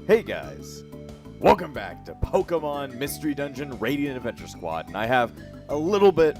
Hey guys, welcome back to Pokemon Mystery Dungeon Radiant Adventure Squad, and I have a little bit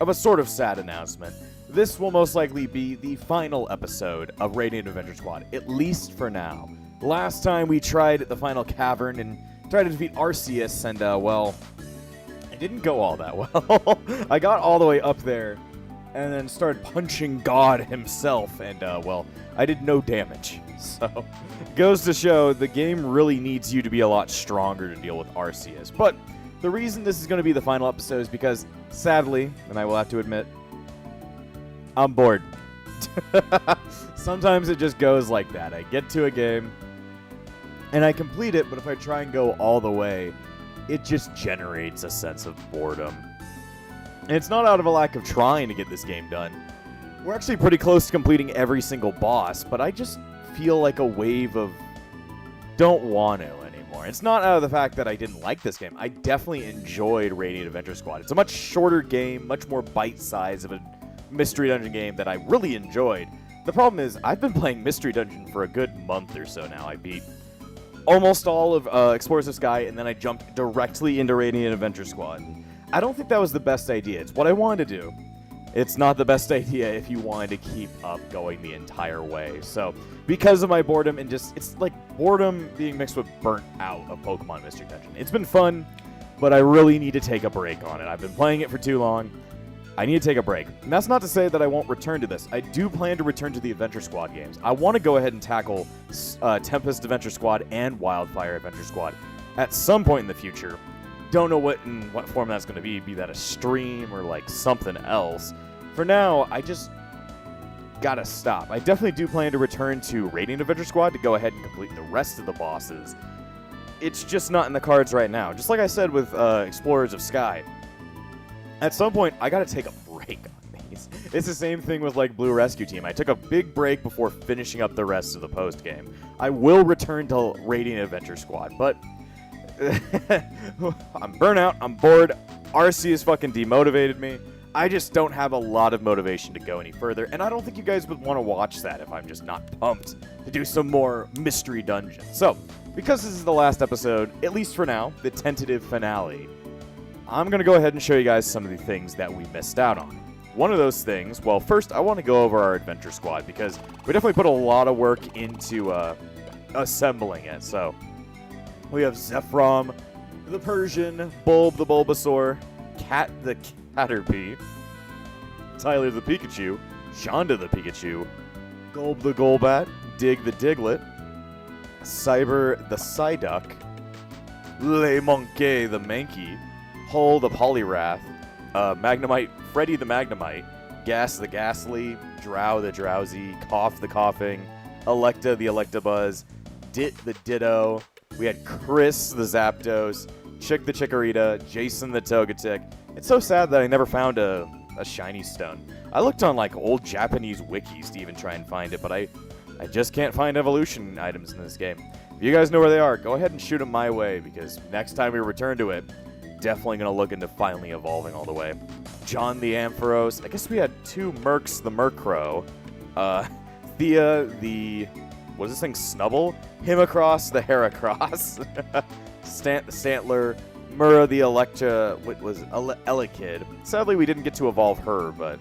of a sort of sad announcement. This will most likely be the final episode of Radiant Adventure Squad, at least for now. Last time we tried the final cavern and tried to defeat Arceus, and well, it didn't go all that well. I got all the way up there, and then started punching God himself, and well, I did no damage. So, goes to show the game really needs you to be a lot stronger to deal with Arceus. But the reason this is going to be the final episode is because, sadly, and I will have to admit, I'm bored. Sometimes it just goes like that. I get to a game, and I complete it, but if I try and go all the way, it just generates a sense of boredom. And it's not out of a lack of trying to get this game done. We're actually pretty close to completing every single boss, but I just feel like a wave of don't want to anymore. It's not out of the fact that I didn't like this game. I definitely enjoyed Radiant Adventure Squad. It's a much shorter game, much more bite-sized of a Mystery Dungeon game that I really enjoyed. The problem is, I've been playing Mystery Dungeon for a good month or so now. I beat almost all of Explorers of Sky, and then I jumped directly into Radiant Adventure Squad. I don't think that was the best idea. It's what I wanted to do. It's not the best idea if you wanted to keep up going the entire way. So, because of my boredom and just, it's like boredom being mixed with burnt out of Pokemon Mystery Dungeon. It's been fun, but I really need to take a break on it. I've been playing it for too long. I need to take a break. And that's not to say that I won't return to this. I do plan to return to the Adventure Squad games. I want to go ahead and tackle Tempest Adventure Squad and Wildfire Adventure Squad at some point in the future. Don't know what form that's going to be that a stream or like something else. For now, I just gotta stop. I definitely do plan to return to Radiant Adventure Squad to go ahead and complete the rest of the bosses. It's just not in the cards right now. Just like I said with Explorers of Sky. At some point, I gotta take a break on these. It's the same thing with like Blue Rescue Team. I took a big break before finishing up the rest of the post game. I will return to Radiant Adventure Squad, but I'm burnt out, I'm bored, Arceus fucking demotivated me. I just don't have a lot of motivation to go any further, and I don't think you guys would want to watch that if I'm just not pumped to do some more Mystery Dungeon. So, because this is the last episode, at least for now, the tentative finale, I'm going to go ahead and show you guys some of the things that we missed out on. One of those things, well, first I want to go over our Adventure Squad, because we definitely put a lot of work into assembling it. So, we have Zephram, the Persian, Bulb the Bulbasaur, Cat the Caterpie, Tyler the Pikachu, Shonda the Pikachu, Gulb the Golbat, Dig the Diglett, Cyber the Psyduck, Le Monkey the Mankey, Hull the Poliwrath, Magnemite, Freddy the Magnemite, Gas the Ghastly, Drow the Drowsy, Cough the Coughing, Electa the Electabuzz, Dit the Ditto. We had Chris the Zapdos, Chick the Chikorita, Jason the Togetic. It's so sad that I never found a shiny stone. I looked on like old Japanese wikis to even try and find it, but I just can't find evolution items in this game. If you guys know where they are, go ahead and shoot them my way, because next time we return to it, definitely going to look into finally evolving all the way. John the Ampharos. I guess we had two Mercs the Murkrow. Thea the... what is this thing? Snubble? Himacross the Heracross. Stant the Stantler. Mura the Elekid. Sadly, we didn't get to evolve her, but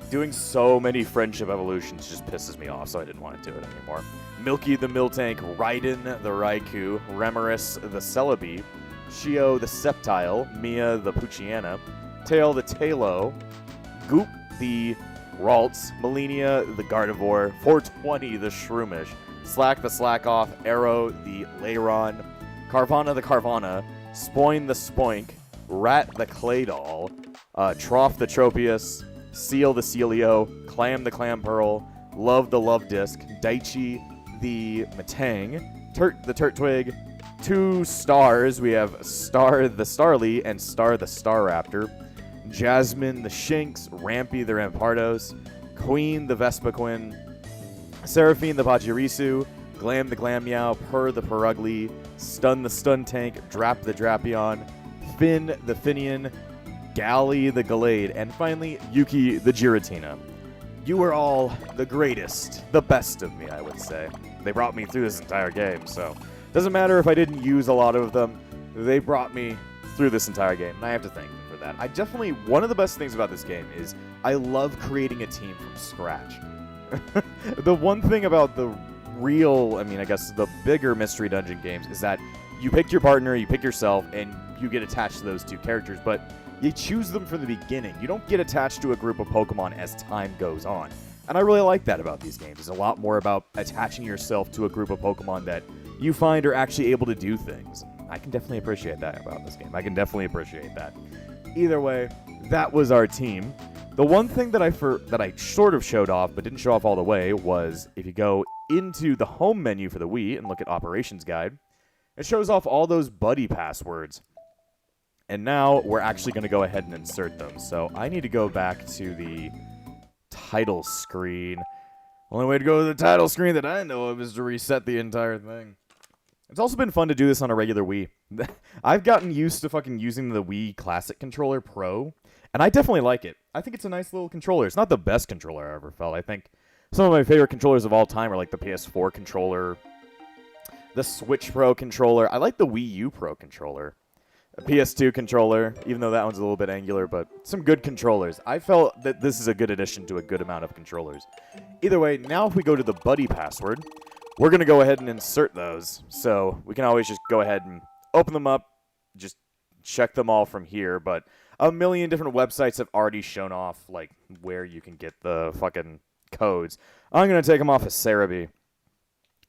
doing so many friendship evolutions just pisses me off, so I didn't want to do it anymore. Milky the Miltank, Raiden the Raikou, Remoris the Celebi, Shio the Sceptile, Mia the Poochyena, Tail the Tailo, Goop the Ralts, Malenia the Gardevoir, 420 the Shroomish, Slack the Slackoff, Arrow the Lairon, Carvana the Carvana, Spoin the Spoink, Rat the Claydol, Trough the Tropius, Seal the Celio, Clam the Clamperl, Love the Love Disc, Daichi the Matang, Turt the Turtwig, two stars. We have Star the Starly and Star the Staraptor, Jasmine the Shinx, Rampy the Rampardos, Queen the Vespiquen, Seraphine the Pachirisu, Glam the Glammeow, Purr the Purugly, Stun the Stuntank, Drap the Drapion, Finn the Finian, Gally the Gallade, and finally, Yuki the Giratina. You were all the greatest, the best of me, I would say. They brought me through this entire game, so Doesn't matter if I didn't use a lot of them. They brought me through this entire game, and I have to thank them for that. One of the best things about this game is I love creating a team from scratch. The one thing about the I guess the bigger Mystery Dungeon games is that you pick your partner, you pick yourself, and you get attached to those two characters, but you choose them from the beginning. You don't get attached to a group of Pokemon as time goes on. And I really like that about these games. It's a lot more about attaching yourself to a group of Pokemon that you find are actually able to do things. I can definitely appreciate that about this game. I can definitely appreciate that. Either way, that was our team. The one thing that I sort of showed off, but didn't show off all the way, was if you go into the home menu for the Wii and look at Operations Guide, it shows off all those buddy passwords. And now we're actually going to go ahead and insert them. So I need to go back to the title screen. Only way to go to the title screen that I know of is to reset the entire thing. It's also been fun to do this on a regular Wii. I've gotten used to fucking using the Wii Classic Controller Pro, and I definitely like it. I think it's a nice little controller. It's not the best controller I ever felt. I think some of my favorite controllers of all time are like the PS4 controller, the Switch Pro controller. I like the Wii U Pro controller. A PS2 controller, even though that one's a little bit angular, but some good controllers. I felt that this is a good addition to a good amount of controllers. Either way, now if we go to the buddy password, we're going to go ahead and insert those. So we can always just go ahead and open them up, just check them all from here. But a million different websites have already shown off like where you can get the fucking codes. I'm going to take them off of Cerebi.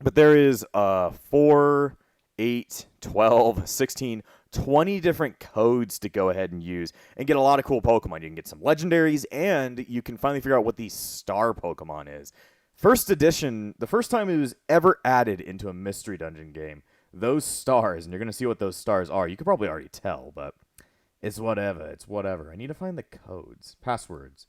But there is 4, 8, 12, 16, 20 different codes to go ahead and use and get a lot of cool Pokemon. You can get some legendaries, and you can finally figure out what the star Pokemon is. First edition, the first time it was ever added into a Mystery Dungeon game, those stars, and you're going to see what those stars are. You could probably already tell, but it's whatever. It's whatever. I need to find the codes. Passwords.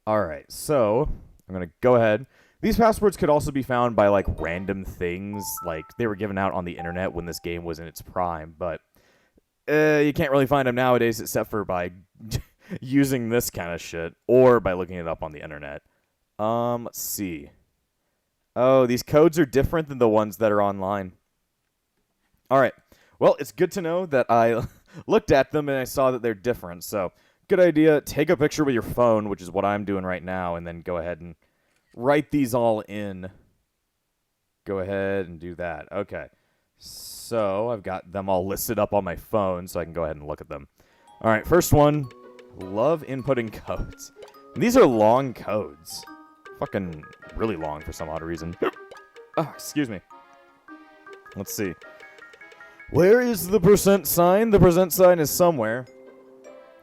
All right, so I'm going to go ahead. These passwords could also be found by, like, random things. Like, they were given out on the internet when this game was in its prime, but you can't really find them nowadays except for by using this kind of shit or by looking it up on the internet. Let's see. Oh, these codes are different than the ones that are online. All right. Well, it's good to know that I looked at them and I saw that they're different. So, good idea. Take a picture with your phone, which is what I'm doing right now, and then go ahead and write these all in. Go ahead and do that. Okay. So, I've got them all listed up on my phone so I can go ahead and look at them. All right, first one. Love inputting codes. And these are long codes. Fucking really long for some odd reason. Oh, excuse me. Let's see. Where is the percent sign? The percent sign is somewhere.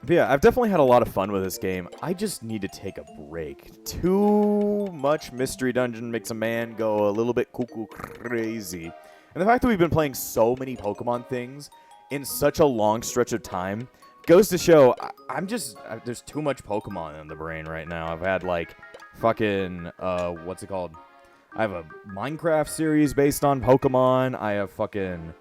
But yeah, I've definitely had a lot of fun with this game. I just need to take a break. Too much Mystery Dungeon makes a man go a little bit cuckoo crazy. And the fact that we've been playing so many Pokemon things in such a long stretch of time goes to show there's too much Pokemon in the brain right now. I've had like fucking, what's it called? I have a Minecraft series based on Pokemon. I have fucking,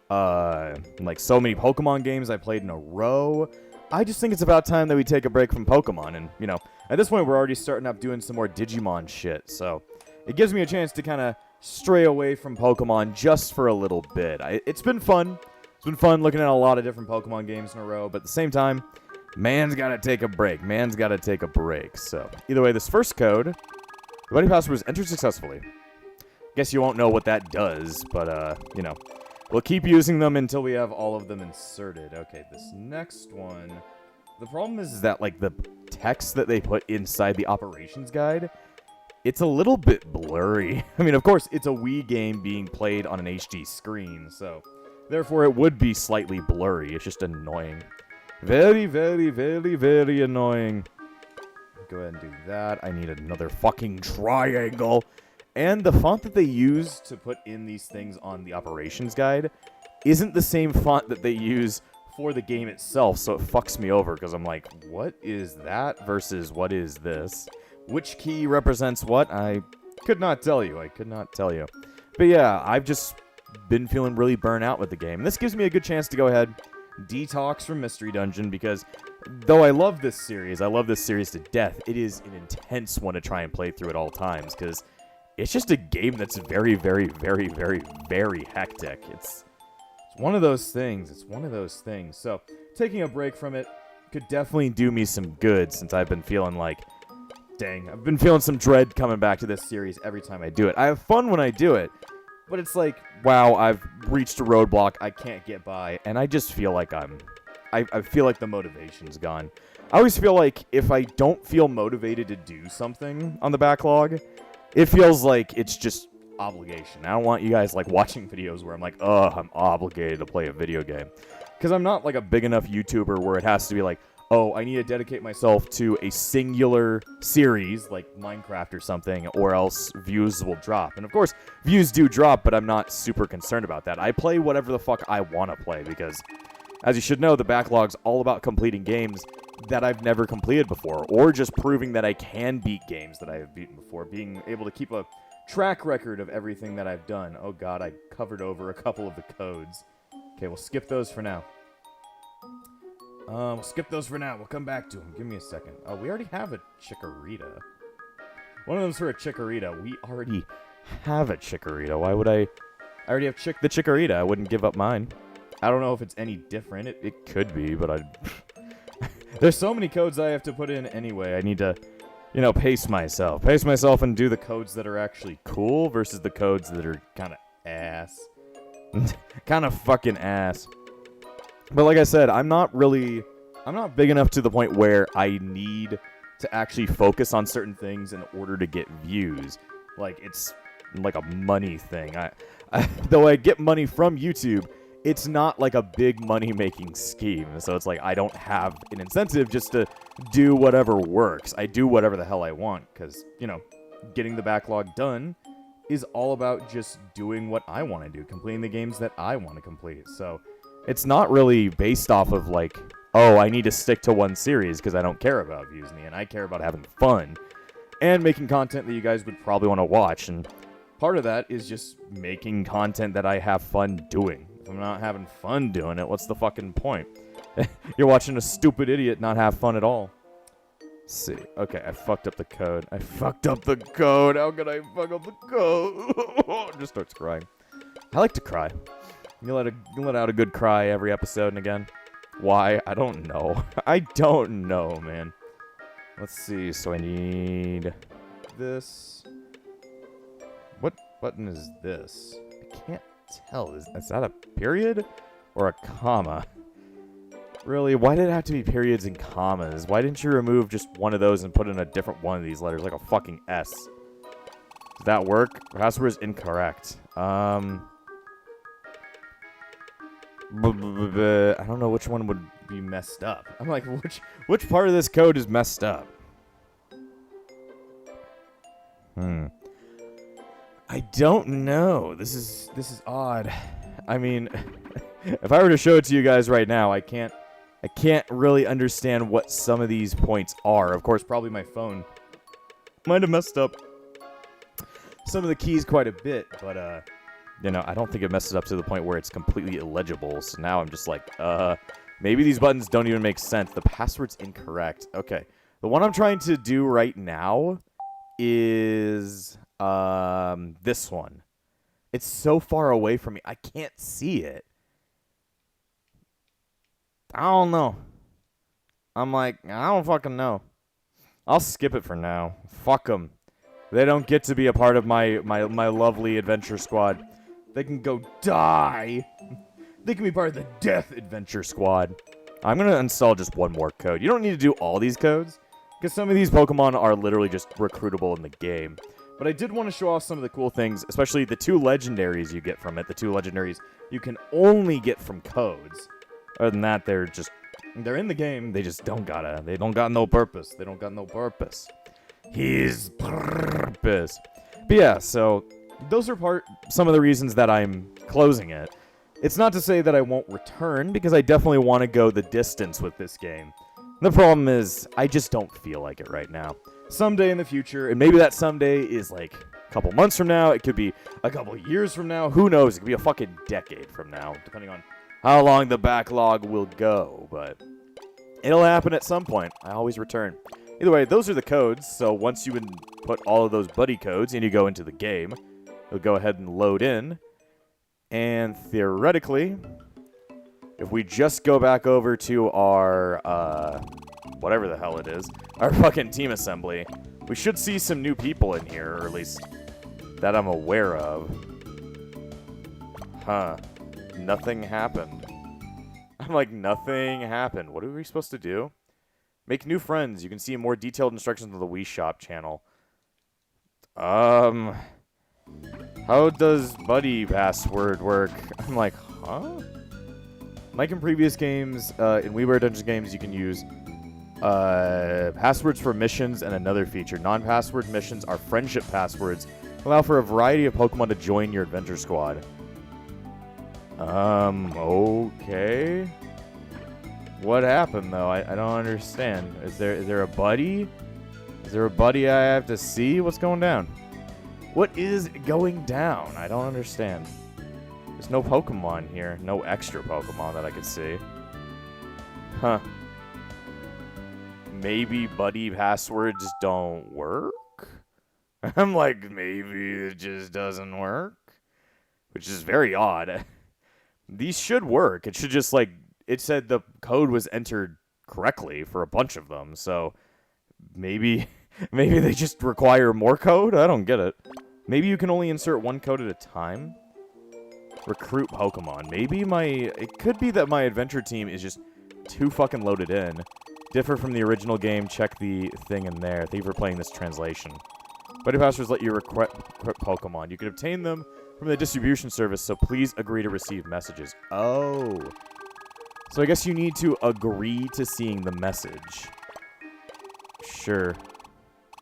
like so many Pokemon games I played in a row. I just think it's about time that we take a break from Pokemon. And, you know, at this point we're already starting up doing some more Digimon shit. So it gives me a chance to kind of stray away from Pokemon just for a little bit. It's been fun. It's been fun looking at a lot of different Pokemon games in a row, but at the same time, man's got to take a break. Man's got to take a break. So, either way, this first code, the buddy password was entered successfully. Guess you won't know what that does, but, you know, we'll keep using them until we have all of them inserted. Okay, this next one, the problem is that, like, the text that they put inside the operations guide, it's a little bit blurry. I mean, of course, it's a Wii game being played on an HD screen, so therefore it would be slightly blurry. It's just annoying. Very, very, very, very annoying. Go ahead and do that. I need another fucking triangle. And the font that they use to put in these things on the operations guide isn't the same font that they use for the game itself, so it fucks me over because I'm like, what is that versus what is this? Which key represents what? I could not tell you. But yeah, I've just been feeling really burnt out with the game. This gives me a good chance to go ahead, detox from Mystery Dungeon, because though I love this series to death, it is an intense one to try and play through at all times, because it's just a game that's very, very, very, very, very hectic. It's one of those things. It's one of those things. So taking a break from it could definitely do me some good, since I've been feeling like, dang, I've been feeling some dread coming back to this series every time I do it. I have fun when I do it, but it's like, wow, I've reached a roadblock, I can't get by, and I just feel like I feel like the motivation's gone. I always feel like if I don't feel motivated to do something on the backlog, it feels like it's just obligation. I don't want you guys like watching videos where I'm like, oh, I'm obligated to play a video game. Because I'm not like a big enough YouTuber where it has to be like, oh, I need to dedicate myself to a singular series like Minecraft or something, or else views will drop. And of course, views do drop, but I'm not super concerned about that. I play whatever the fuck I want to play, because as you should know, the backlog's all about completing games that I've never completed before, or just proving that I can beat games that I have beaten before, being able to keep a track record of everything that I've done. Oh god, I covered over a couple of the codes. Okay, we'll skip those for now. We'll skip those for now. We'll come back to them. Give me a second. Oh, we already have a Chikorita. One of them's for a Chikorita. We already have a Chikorita. Why would I already have the Chikorita. I wouldn't give up mine. I don't know if it's any different. It could be, but there's so many codes I have to put in anyway. I need to, pace myself. Pace myself and do the codes that are actually cool versus the codes that are kind of ass. Kind of fucking ass. But like I said, I'm not big enough to the point where I need to actually focus on certain things in order to get views. Like, it's like a money thing. Though I get money from YouTube, it's not like a big money-making scheme. So it's like I don't have an incentive just to do whatever works. I do whatever the hell I want because, getting the backlog done is all about just doing what I want to do, completing the games that I want to complete. So it's not really based off of like, oh, I need to stick to one series because I don't care about views in the end. I care about having fun and making content that you guys would probably want to watch. And part of that is just making content that I have fun doing. If I'm not having fun doing it, what's the fucking point? You're watching a stupid idiot not have fun at all. Let's see. Okay, I fucked up the code. How could I fuck up the code? Just starts crying. I like to cry. You let out a good cry every episode and again. Why? I don't know. I don't know, man. Let's see. So I need this. What button is this? I can't tell. Is that a period or a comma? Really? Why did it have to be periods and commas? Why didn't you remove just one of those and put in a different one of these letters, like a fucking S? Does that work? Password is incorrect. I don't know which one would be messed up. I'm like, which part of this code is messed up? I don't know. This is odd. I mean, if I were to show it to you guys right now, I can't really understand what some of these points are. Of course, probably my phone might have messed up some of the keys quite a bit, but I don't think it messes up to the point where it's completely illegible. So now I'm just like, maybe these buttons don't even make sense. The password's incorrect. Okay. The one I'm trying to do right now is this one. It's so far away from me. I can't see it. I don't know. I'm like, I don't fucking know. I'll skip it for now. Fuck them. They don't get to be a part of my lovely adventure squad. They can go die. They can be part of the death adventure squad. I'm going to install just one more code. You don't need to do all these codes, because some of these Pokemon are literally just recruitable in the game. But I did want to show off some of the cool things, especially the 2 legendaries you get from it. The 2 legendaries you can only get from codes. Other than that, they're in the game. They just don't got no purpose. They don't got no purpose. His purpose. But yeah, so those are some of the reasons that I'm closing it. It's not to say that I won't return, because I definitely want to go the distance with this game. The problem is, I just don't feel like it right now. Someday in the future, and maybe that someday is like a couple months from now, it could be a couple years from now, who knows, it could be a fucking decade from now, depending on how long the backlog will go, but it'll happen at some point. I always return. Either way, those are the codes, so once you input all of those buddy codes and you go into the game, it'll go ahead and load in. And theoretically, if we just go back over to our, whatever the hell it is, our fucking team assembly, we should see some new people in here, or at least that I'm aware of. Huh. Nothing happened. I'm like, nothing happened. What are we supposed to do? Make new friends. You can see more detailed instructions on the Wii Shop channel. How does buddy password work? I'm like, huh? Like in previous games, in WiiWare Dungeons games, you can use passwords for missions and another feature. Non-password missions are friendship passwords. Allow for a variety of Pokemon to join your adventure squad. Okay. What happened, though? I don't understand. Is there a buddy? Is there a buddy I have to see? What's going down? What is going down? I don't understand. There's no Pokemon here. No extra Pokemon that I could see. Huh. Maybe buddy passwords don't work? I'm like, maybe it just doesn't work? Which is very odd. These should work. It should just, like, it said the code was entered correctly for a bunch of them, so maybe they just require more code? I don't get it. Maybe you can only insert one code at a time? Recruit Pokemon. Maybe it could be that my adventure team is just too fucking loaded in. Differ from the original game, check the thing in there. Thank you for playing this translation. Buddy passwords let you recruit Pokemon. You can obtain them from the distribution service, so please agree to receive messages. Oh. So I guess you need to agree to seeing the message. Sure.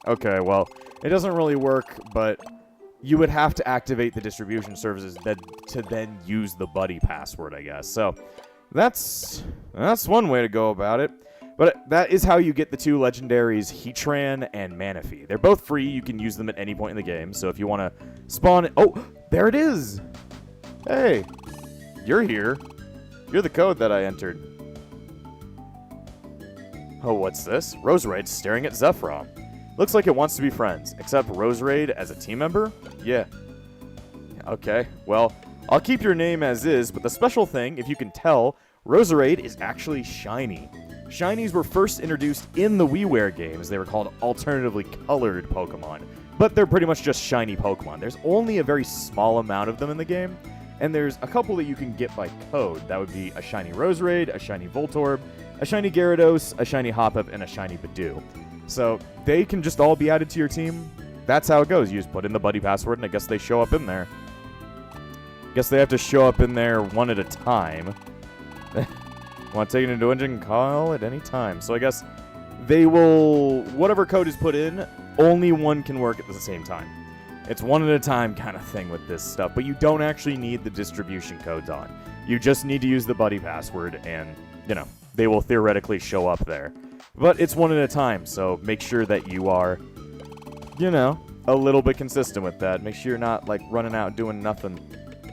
Okay, well, it doesn't really work, but you would have to activate the distribution services to then use the buddy password, I guess. So that's one way to go about it. But that is how you get the two legendaries, Heatran and Manaphy. They're both free. You can use them at any point in the game. So if you want to spawn it... Oh, there it is! Hey, you're here. You're the code that I entered. Oh, what's this? Roserade's staring at Zephyrom. Looks like it wants to be friends. Accept Roserade as a team member? Yeah. Okay, well, I'll keep your name as is, but the special thing, if you can tell, Roserade is actually shiny. Shinies were first introduced in the WiiWare games. They were called alternatively colored Pokemon, but they're pretty much just shiny Pokemon. There's only a very small amount of them in the game, and there's a couple that you can get by code. That would be a shiny Roserade, a shiny Voltorb, a shiny Gyarados, a shiny Hoppip, and a shiny Bidoof. So they can just all be added to your team. That's how it goes. You just put in the buddy password, and I guess they show up in there. Guess they have to show up in there one at a time. Want to take it into engine? Call at any time. So I guess they will... Whatever code is put in, only one can work at the same time. It's one at a time kind of thing with this stuff, but you don't actually need the distribution codes on. You just need to use the buddy password, and, you know, they will theoretically show up there. But it's one at a time, so make sure that you are, you know, a little bit consistent with that. Make sure you're not, like, running out doing nothing.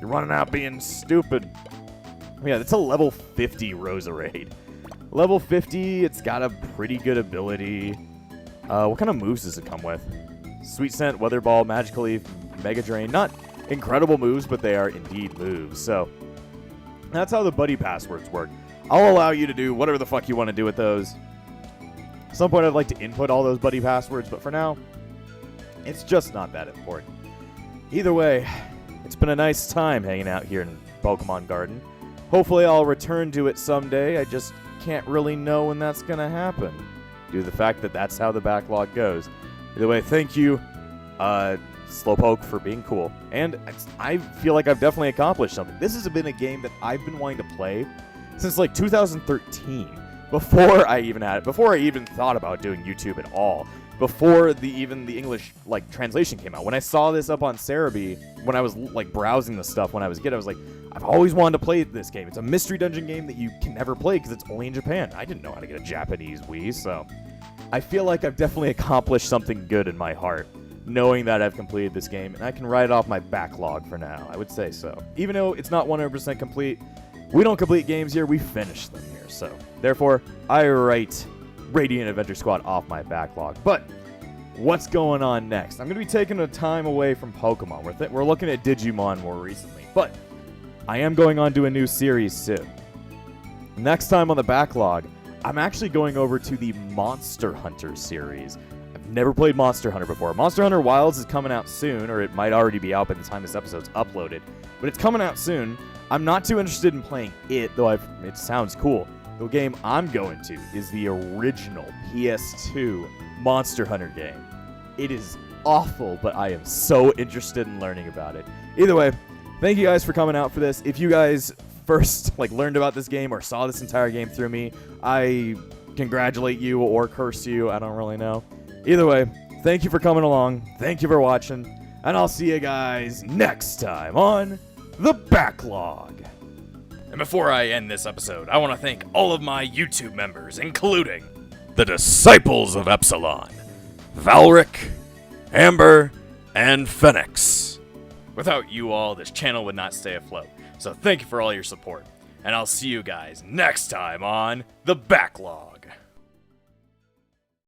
You're running out being stupid. Yeah, that's a level 50 Roserade. Level 50, it's got a pretty good ability. What kind of moves does it come with? Sweet Scent, Weather Ball, Magical Leaf, Mega Drain. Not incredible moves, but they are indeed moves. So that's how the buddy passwords work. I'll allow you to do whatever the fuck you want to do with those. At some point, I'd like to input all those buddy passwords, but for now, it's just not that important. Either way, it's been a nice time hanging out here in Pokemon Garden. Hopefully, I'll return to it someday. I just can't really know when that's going to happen, due to the fact that that's how the backlog goes. Either way, thank you, Slowpoke, for being cool. And I feel like I've definitely accomplished something. This has been a game that I've been wanting to play since, like, 2013. Before I even had it. Before I even thought about doing YouTube at all. Before even the English, like, translation came out. When I saw this up on Cerebi, when I was, like, browsing the stuff when I was a kid, I was like, I've always wanted to play this game. It's a mystery dungeon game that you can never play because it's only in Japan. I didn't know how to get a Japanese Wii, so I feel like I've definitely accomplished something good in my heart, knowing that I've completed this game, and I can write it off my backlog for now. I would say so. Even though it's not 100% complete, we don't complete games here, we finish them here. So, therefore, I write Radiant Adventure Squad off my backlog. But what's going on next? I'm going to be taking a time away from Pokemon. We're looking at Digimon more recently. But I am going on to a new series soon. Next time on the backlog, I'm actually going over to the Monster Hunter series. I've never played Monster Hunter before. Monster Hunter Wilds is coming out soon, or it might already be out by the time this episode's uploaded. But it's coming out soon. I'm not too interested in playing it, though it sounds cool. The game I'm going to is the original PS2 Monster Hunter game. It is awful, but I am so interested in learning about it. Either way, thank you guys for coming out for this. If you guys first learned about this game or saw this entire game through me, I congratulate you or curse you. I don't really know. Either way, thank you for coming along. Thank you for watching. And I'll see you guys next time on The Backlog. And before I end this episode, I want to thank all of my YouTube members, including the Disciples of Epsilon, Valric, Amber, and Phoenix. Without you all, this channel would not stay afloat. So thank you for all your support. And I'll see you guys next time on The Backlog.